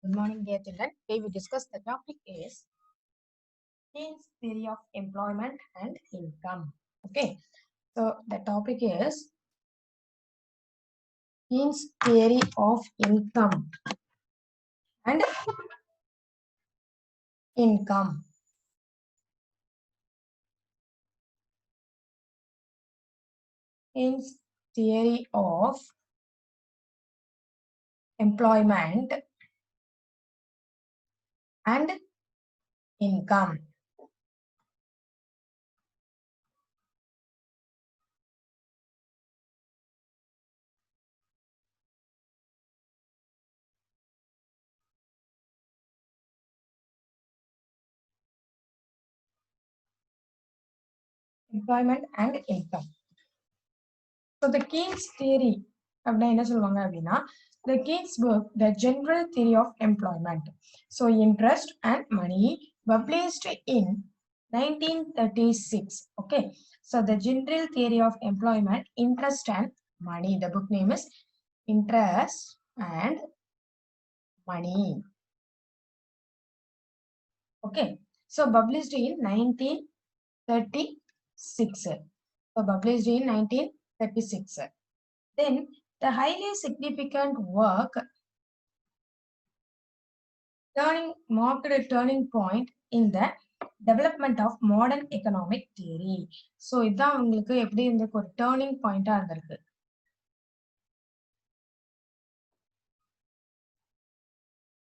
Good morning, dear children. Today we discuss the topic is Keynes' theory of employment and income. Okay, so the topic is Keynes' theory of income and income. Keynes' theory of employment and income. Employment and income. So the Keynes theory அப்படின்னா என்ன சொல்லுவாங்க அப்படின்னா the Keynes book the general theory of employment, so interest and money, published in 1936. Okay, so the general theory of employment, interest and money, the book name is Interest and Money. Okay, so published in 1936. So published in 1936. Then the highly significant work marked a turning point in the development of modern economic theory. So இதான் உங்களுக்கு எப்படி இருந்திருக்கு, ஒரு turning பாயிண்டா இருந்திருக்கு.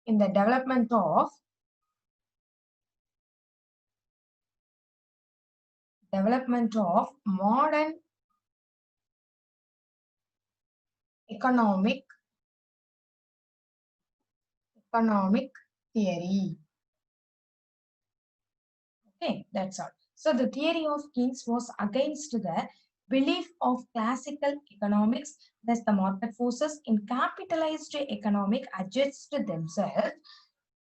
In the development of modern economic theory. Okay, that's all. So the theory of Keynes was against the belief of classical economics, thus the market forces in capitalized economic adjust themselves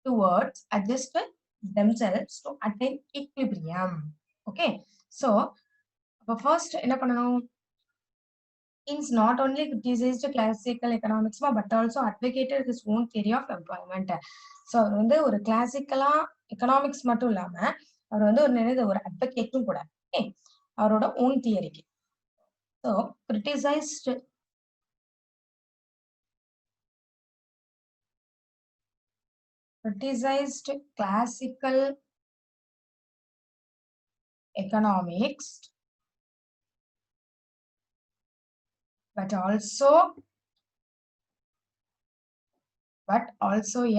to attain equilibrium. Okay, so first என்ன பண்ணணும், Keynes not only criticized classical economics but also advocated his own theory of employment. So அவர் வந்து ஒரு கிளாசிக்கலா economics மட்டும் இல்லாம அவர் வந்து ஒரு அட்வொகேட்டும் கூட. Okay, அவரோட own தியரிக்கு. So criticized classical economics but also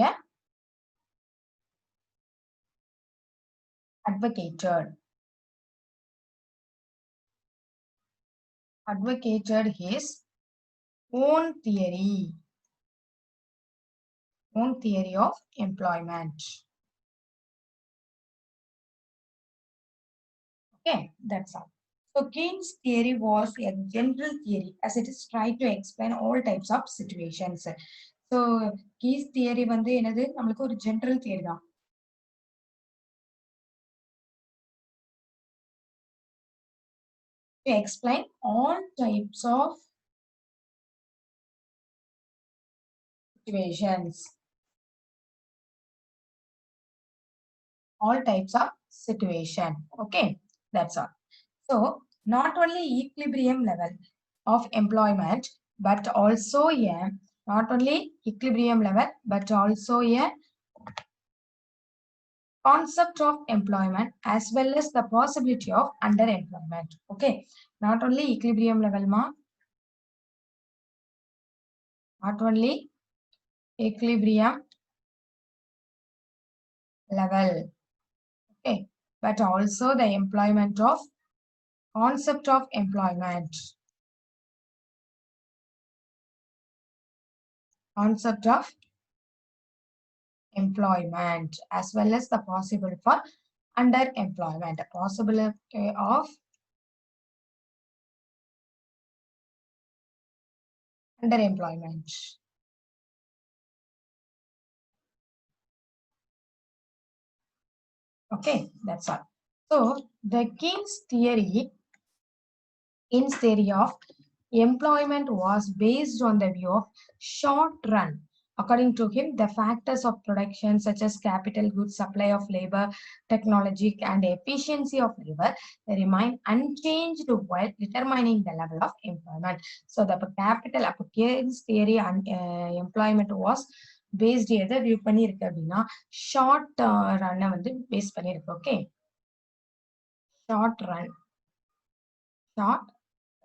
a advocated his own theory of employment. Okay, that's all. So Keynes' theory was a general theory as it is tried to explain all types of situations. So Keynes theory வந்து என்னது, நமக்கு ஒரு general theory தான். To explain all types of situations. All types of situation. Okay, that's all. So not only equilibrium level of employment but also a concept of employment as well as the possibility of underemployment. Okay, not only equilibrium level not only equilibrium level, okay, but also the employment of concept of employment as well as the possibility for underemployment, possibility of underemployment. Okay, that's all. So the Keynes theory of employment was based on the view of short run According to him, the factors of production, such as capital goods, supply of labor, technology, and efficiency of labor, they remain unchanged while determining the level of employment. So, the capital Keynes theory and employment was based எதை view பண்ணிருக்கு அப்படின்னா short ரன்னை வந்து base பண்ணிருக்கு. Okay, short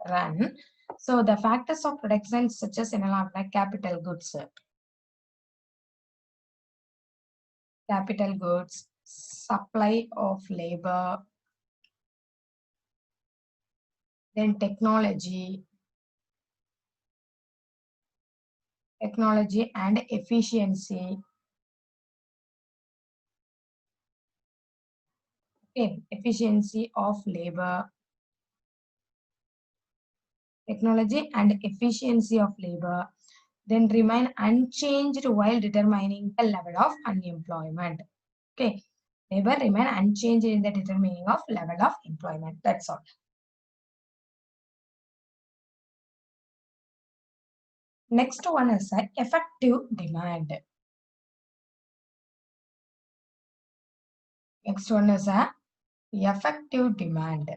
run. So the factors of production such as என்னலாம் capital goods, supply of labor, then technology and efficiency. Okay, efficiency of labor, technology and efficiency of labor, then remain unchanged while determining the level of unemployment. Okay, labor remain unchanged in the determining of level of employment. That's all. Next one is effective demand. Next one is effective demand.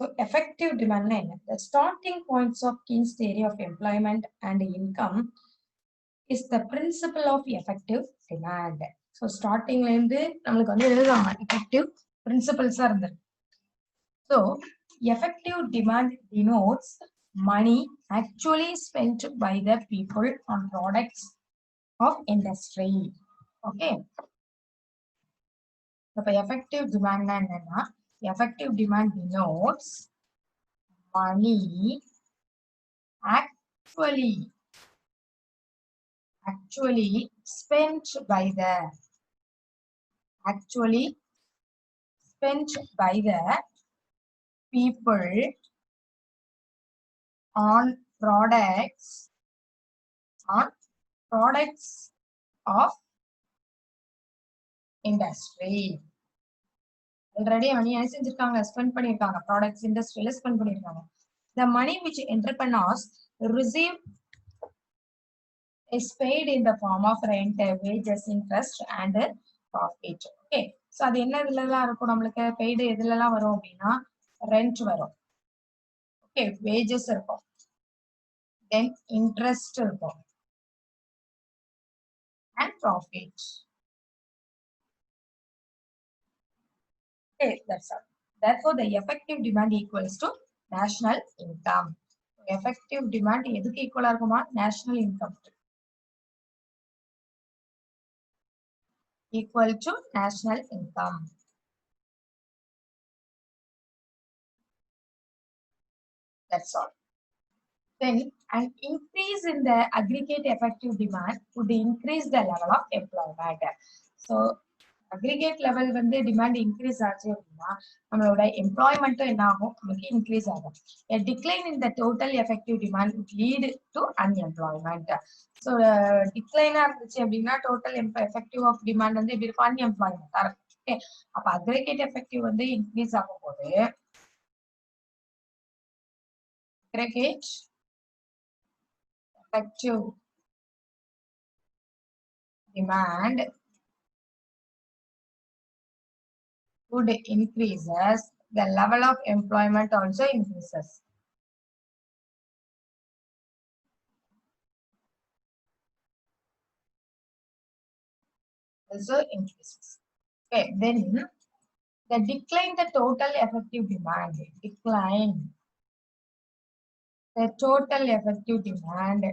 So effective demand, the starting points of Keynes theory of employment and income is the principle of effective demand. So starting effective principles are there. So effective demand denotes money actually spent by the people on products of industry. Okay. So effective demand என்னன்னா effective demand denotes money actually spent by the people on products of industry. Already money spend பண்ணிருக்காங்க products industry spend பண்ணிருக்காங்க. The money which entrepreneurs receive is paid in the form of rent, wages, interest and profit. Okay, so அது என்ன இதெல்லாம் இருக்கும் நமக்கு paid எதுலலாம் வரும் அப்படினா rent வரும். Okay, wages இருக்கும். Then interest இருக்கும். And profit. Okay, that's all. Therefore, the effective demand equals to national income. Effective demand எதுக்கு ஈக்குவலா இருக்குமா? National income. Equal to national income. That's all. Then an increase in the aggregate effective demand would increase the level of employment. So aggregate level வந்து demand increase ஆச்சு அப்படின்னா நம்மளோட employment என்ன ஆகும்? நமக்கு increase ஆகும். A decline in the total effective demand would lead to unemployment. So decline இருந்துச்சு அப்படின்னா total effective of demand வந்து எப்படி இருக்கும்? Unemployment. Okay, அப்ப aggregate effective வந்து increase ஆகும் போது aggregate effective demand would increases, the level of employment also increases. Also increases. Okay, then the decline the total effective demand. Decline the total effective demand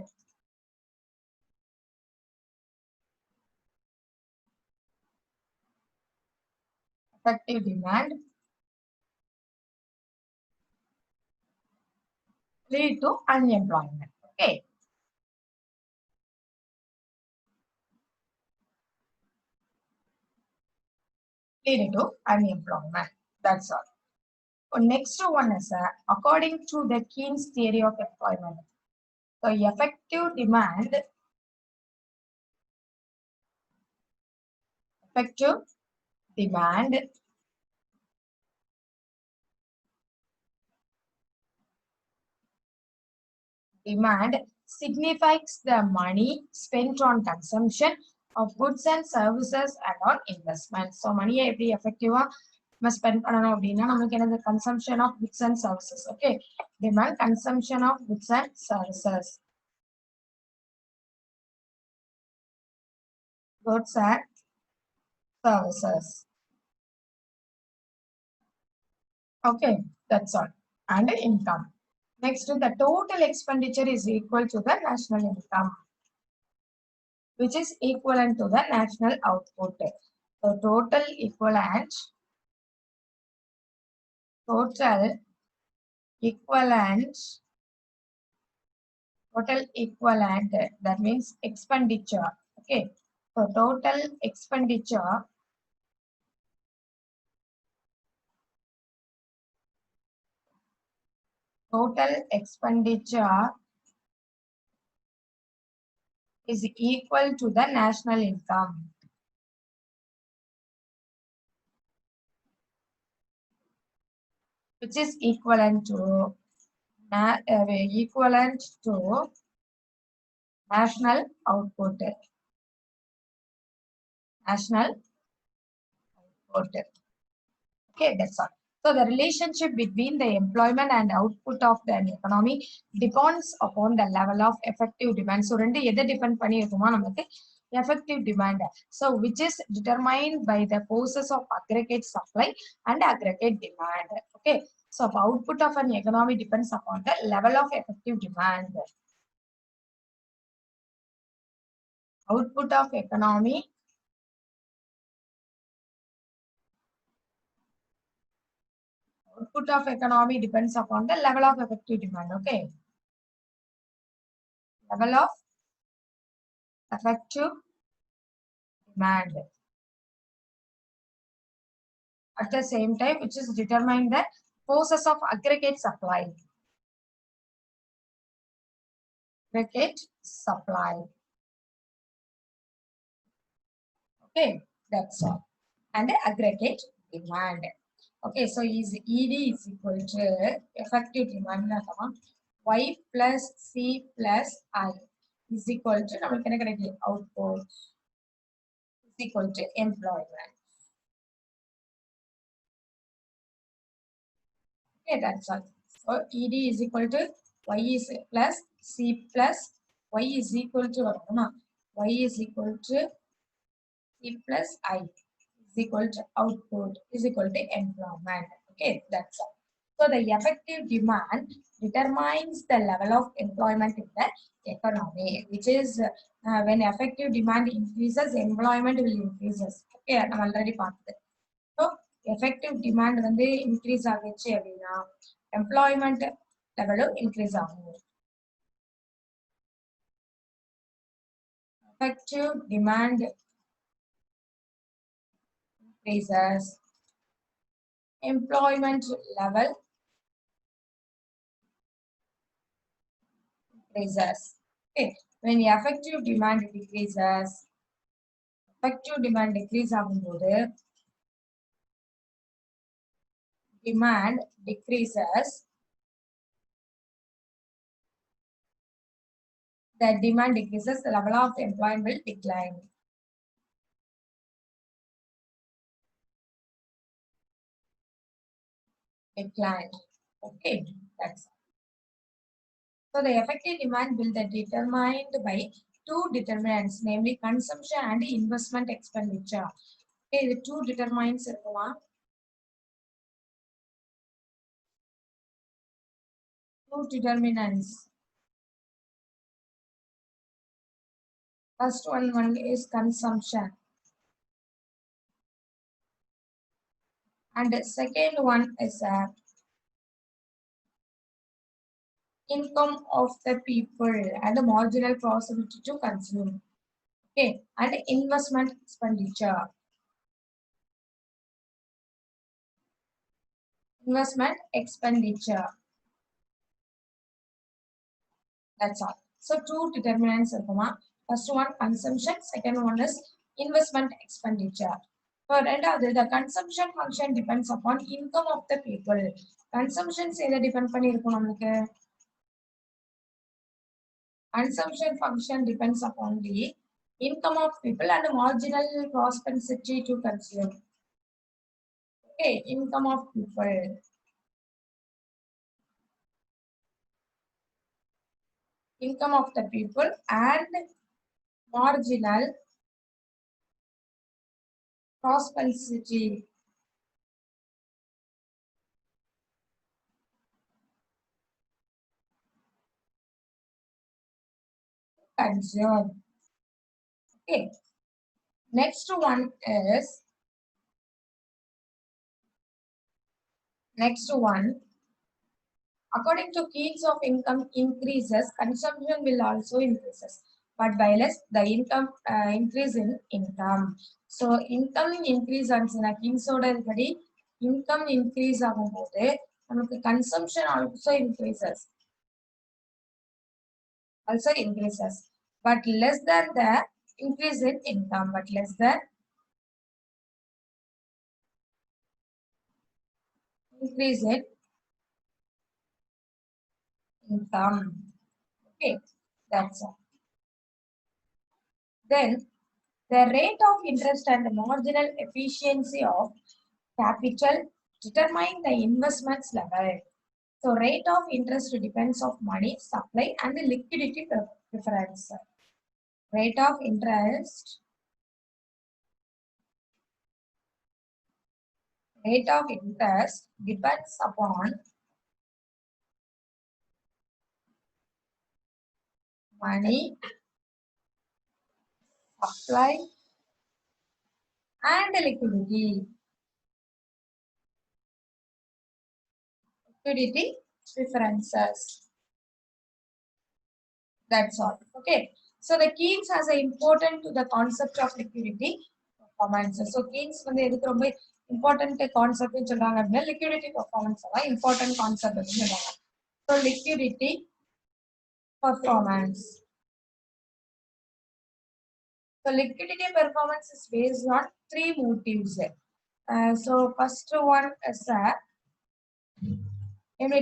lead to unemployment. Okay. Lead to unemployment. That's all. So next one is according to the Keynes theory of employment. So effective demand demand signifies the money spent on consumption of goods and services and on investment. So money எப்படி effective-ஆ நம்ம spend பண்ணணும் அப்படின்னா நமக்கு என்னது consumption of goods and services. Okay, demand consumption of goods and services. Goods and services. Okay, that's all. And income. Next, the total expenditure is equal to the national income, which is equivalent to the national output. So total equivalent, that means expenditure. Okay, so total expenditure is equal to the national income, which is equivalent to national output. Okay, that's all. So the relationship between the employment and output of the economy depends upon the level of effective demand. So ரெண்டு எதை depend பண்ணி இருக்குமா நமக்கு effective demand. So which is determined by the forces of aggregate supply and aggregate demand. Okay. So output of an economy depends upon the level of effective demand. Output of economy depends upon the level of effective demand. Okay. Level of effective demand. At the same time, which is determining the forces of aggregate supply. Okay, that's all. And the aggregate demand. Okay, so is ED is equal to effective demand Y plus C plus I is equal to output is equal to employment. Okay, that's all. So ED is equal to Y is plus C plus Y is equal to Y is equal to C plus I is equal to output is equal to employment. Okay, that's all. So the effective demand determines the level of employment in the economy, which is when effective demand increases, employment will increases. Okay, I'm already part of it. So effective demand வந்து increase ஆகுச்சு அப்படின்னா employment level increase ஆகும். Effective demand increases, employment level increases. Okay, when the effective demand decreases, ஆகும்போது demand decreases, the level of employment will decline. Okay, that's all. So the effective demand will be determined by two determinants, namely consumption and investment expenditure. Okay, the two determinants இருக்குமா? Two determinants. First one is consumption. And the second one is income of the people and the marginal possibility to consume. Okay, and investment expenditure. That's all. So two determinants இருக்குமா? First one consumption, second one is investment expenditure. For ரெண்டாவது the consumption function depends upon income of the people. Consumption எதை depend பண்ணி இருக்கும் நமக்கு? Consumption function depends upon the income of people and marginal propensity to consume. Okay, income of people. Income of the people and marginal propensity to consume. Okay. Next one. According to Keynes of income increases, consumption will also increases. But by less, the income increase in income. So income increase answer Keynes order income increase ஆகும்போது நமக்கு consumption also increases, but less than the increase in income, but less than increase in income. Okay, that's all. Then the rate of interest and the marginal efficiency of capital determine the investments level. So rate of interest depends of money supply and the liquidity preference. Rate of interest depends upon money supply and liquidity. Liquidity preferences. That's all. Okay. So the Keynes has an important to the concept of liquidity performance. So Keynes வந்து எதுக்கு ரொம்ப important concept ன்னு சொல்றாங்க அப்படின்னா liquidity performance தான் important concept ன்னு சொல்றாங்க. So liquidity performance. So liquidity performance is based on three motives. So first one is a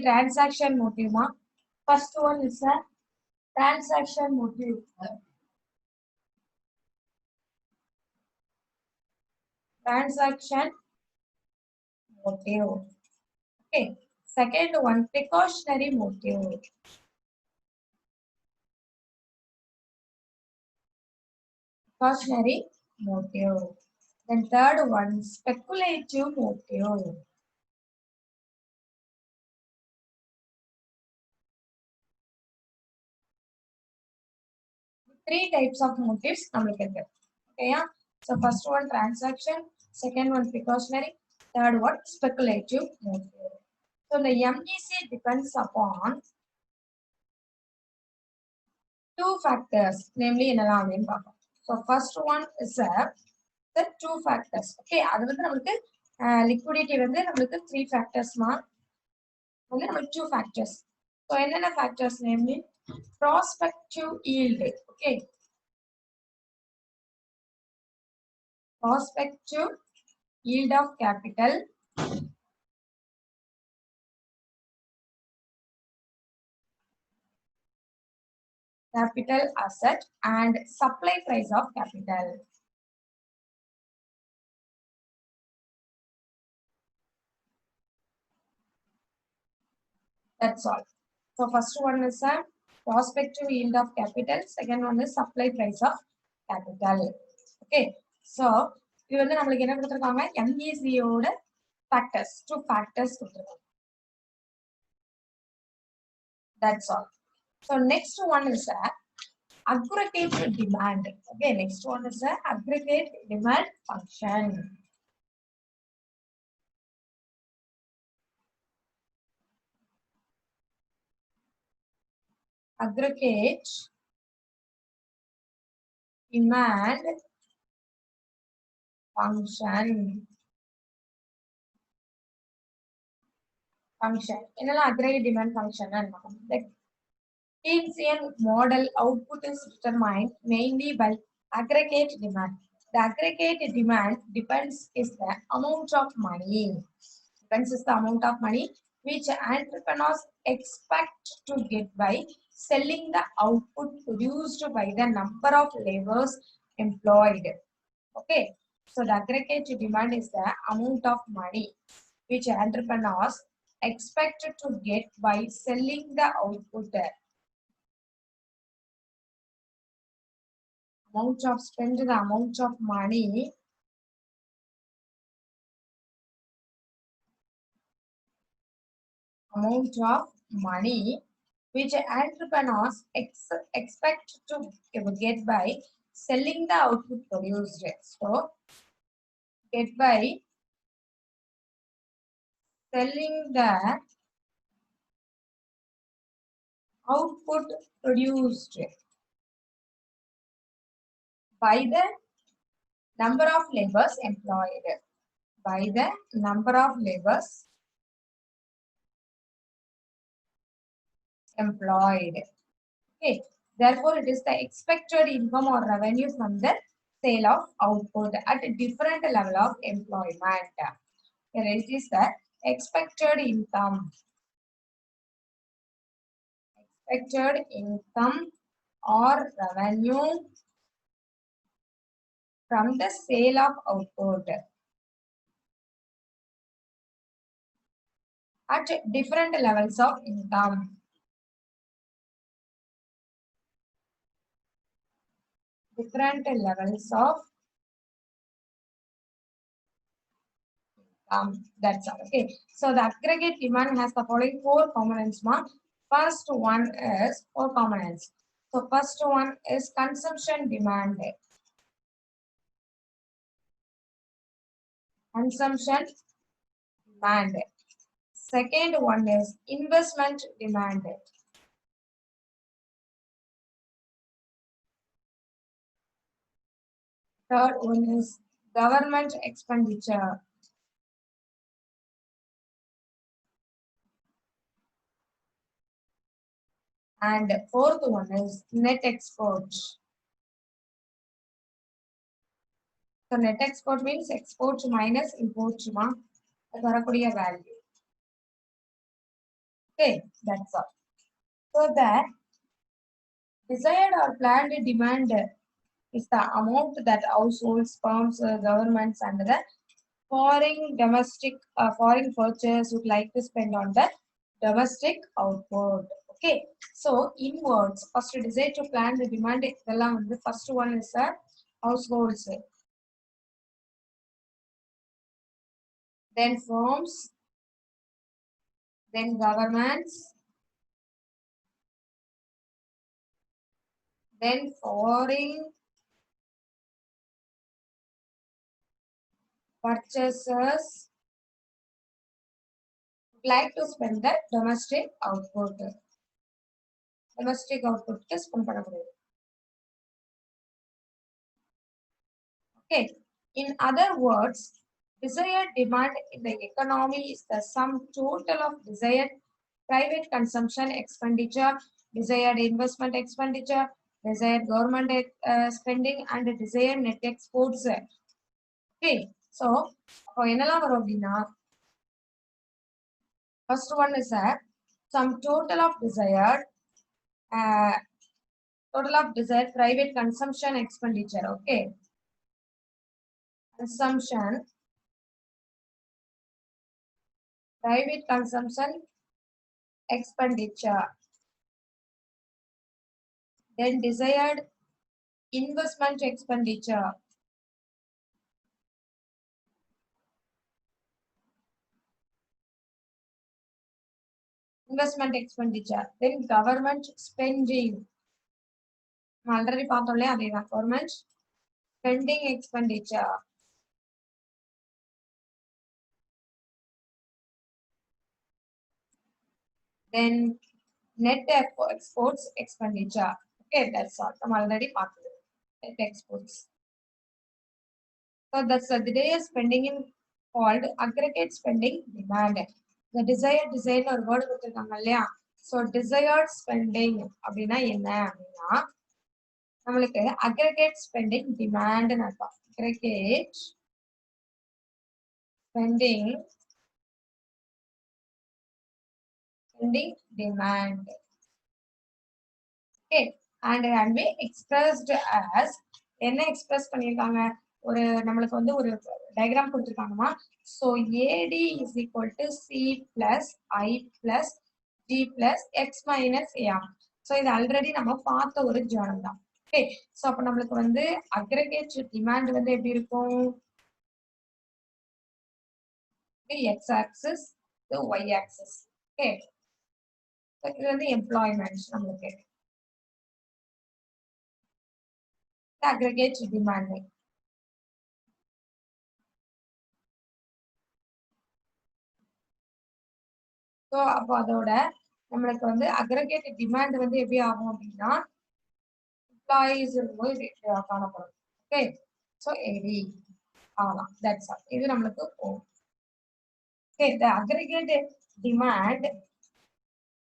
transaction motive. First one is a transaction motive. Transaction motive. Okay. Second one, precautionary motive. Precautionary motive. Then third one, speculative motive. Three types of motives நம்மளுக்கு இருக்கு. Okay, so first one transaction, second one precautionary, third one speculative motive. So the MEC depends upon two factors, namely என்னலாம் அப்படின்னு பார்ப்போம். So first one is the two factors. Okay, அது வந்து நமக்கு liquidity வந்து நமக்கு three factors வந்து நமக்கு two factors. So என்னென்ன factors namely prospective yield. Okay, prospective yield of capital, capital asset and supply price of capital. That's all. So first one is a prospective yield of capital, second one is supply price of capital. Okay, so இது வந்து நம்மளுக்கு என்ன கொடுத்திருக்காங்க MEC ஓட factors, two factors கொடுத்திருக்காங்க. That's all. So next one is a aggregate demand. Okay, next one is a aggregate demand function. Aggregate demand function. என்னெல்லாம் aggregate demand function the Keynesian model output is determined mainly by aggregate demand. The aggregate demand depends is the amount of money. Depends is the amount of money which entrepreneurs expect to get by selling the output produced by the number of laborers employed. Okay, so the aggregate demand is the amount of money which entrepreneurs expect to get by selling the output. Amount of spend, the amount of money which entrepreneurs expect to get by selling the output produced. So, get by selling the output produced by the number of laborers employed. By the number of laborers employed. Okay. Therefore, it is the expected income or revenue from the sale of output at a different level of employment. Here it is the expected income. Expected income or revenue from the sale of output at different levels of income. Different levels of that's all. Okay. So the aggregate demand has the following four components. First one is four components. So first one is consumption demand. Consumption demand. Second one is investment demand. Third one is government expenditure. And fourth one is net export. So net export means export minus import value. Okay, that's all. So that desired or planned demand is the amount that households, firms, governments, and the foreign purchase would like to spend on the domestic output. Okay, so in words, first decide to plan the demand. The first one is households, then firms, then governments, then foreign purchasers would like to spend the domestic output. Domestic output is comparable. Okay. In other words, desired demand in the economy is the sum total of desired private consumption expenditure, desired investment expenditure, desired government spending, and desired net exports. Okay. So, என்னெல்லாம் வரும் அப்படின்னா first one is some total of desired private consumption expenditure. Okay. Private consumption expenditure, then desired investment expenditure, then government spending. Already government spending expenditure, then net exports expenditure. Okay, that's all. I'm already net exports. So that's the desired spending in called aggregate spending demand. The desired or word கொடுத்திருக்காங்க. So desired spending அப்படின்னா என்ன அப்படின்னா நம்மளுக்கு aggregate spending demand அர்த்தம். Aggregate spending demand. Okay, and can be expressed as என்ன express பண்ணிருக்காங்க ஒரு நம்மளுக்கு வந்து ஒரு diagram கொடுத்திருக்காங்கமா so AD is equal to C plus I plus G plus X minus A so இது ஆல்ரெடி நம்ம பார்த்த ஒரு ஜார்னல் தான் ஓகே சோ அப்ப நம்மளுக்கு வந்து அக்ரிகேட் டிமாண்ட் வந்து எப்படி இருக்கும் x axis to y axis okay இது வந்து எம்ப்ளாய்மென்ட் நம்மளுக்கு aggregate demand so அப்போ அதோட நம்மளுக்கு வந்து aggregate demand வந்து எப்படி ஆகும் அப்படின்னா employees போய் காணப்படும் okay so AD ஆகலாம் that's all இது நம்மளுக்கு okay the aggregate demand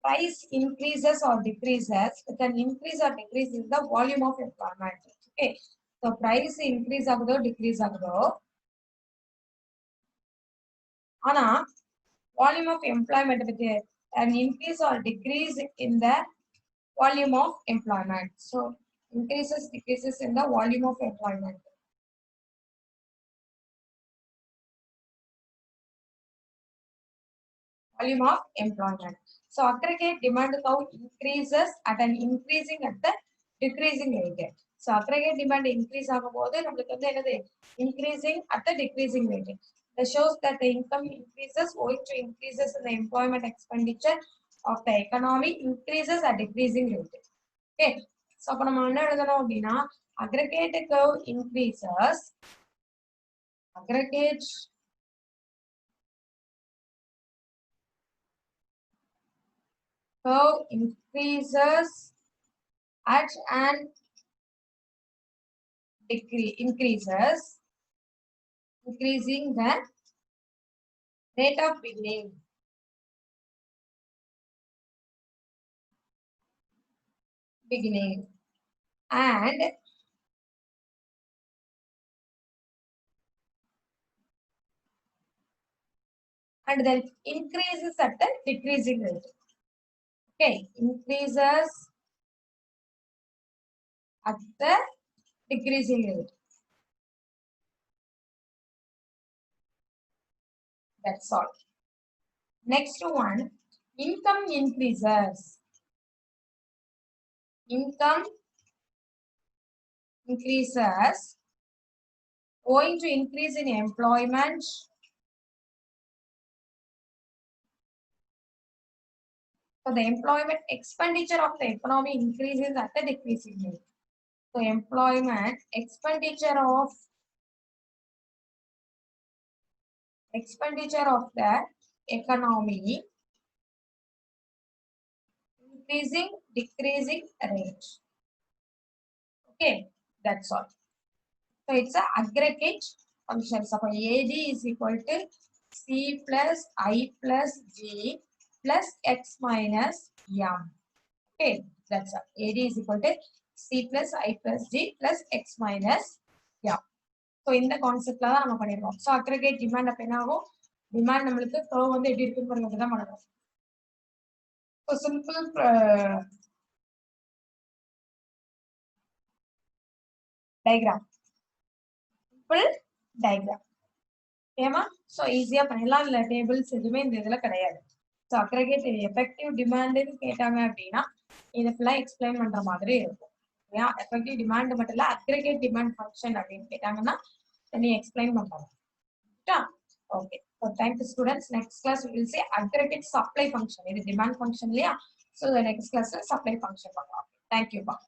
price increases or decreases with an increase or decrease in the volume of employment okay so price increase ஆகுதோ decrease ஆகுதோ ஆனா volume of employment with an increase or decrease in the volume of employment so increases decreases in the volume of employment volume of employment so aggregate demand curve increases at an increasing at the decreasing rate so aggregate demand increase ஆகும்போது நமக்கு வந்து என்னது increasing at the decreasing rate that shows that the income increases owing to increases in the employment expenditure of the economy increases at decreasing rate okay so அப்ப நம்ம என்ன எழுதணும் அப்படினா aggregate curve increases aggregate curve increases at an increasing the rate of beginning and then increases at the decreasing rate okay increases at the decreasing rate that's all next one income increases owing to increase in employment so the employment expenditure of the economy increases at the decreasing rate so employment expenditure of the economy increasing decreasing rate okay that's all so it's a aggregate function so AD is equal to C plus I plus G plus X minus M okay that's all AD is equal to C plus I plus G plus X minus M so இந்த கான்செப்ட்ல தான் நம்ம பண்ணிருக்கோம் so aggregate demand அப்ப என்ன ஆகும் demand நம்மளுக்கு curve வந்து எப்படி இருக்குன்னு பாருங்க தான் பண்ணணும் so simple diagram ஏமா so ஈஸியா பண்ணலாம் இல்ல டேபிள்ஸ் எதுவுமே இந்த இதுல கிடையாது so aggregate effective demand ன்னு கேட்டாங்க அப்படினா இத ஃபுல்லா எக்ஸ்பிளைன் பண்ற மாதிரி இருக்கும் ஏன் effective demand மட்டும் இல்ல aggregate demand function அப்படின்னு கேட்டாங்கன்னா நீ எக்ஸ்பிளைன் பண்ணலாம் okay so thank you students next class we will see aggregate supply function இது demand function இல்லையா so the next class supply function பார்க்கலாம் thank you bye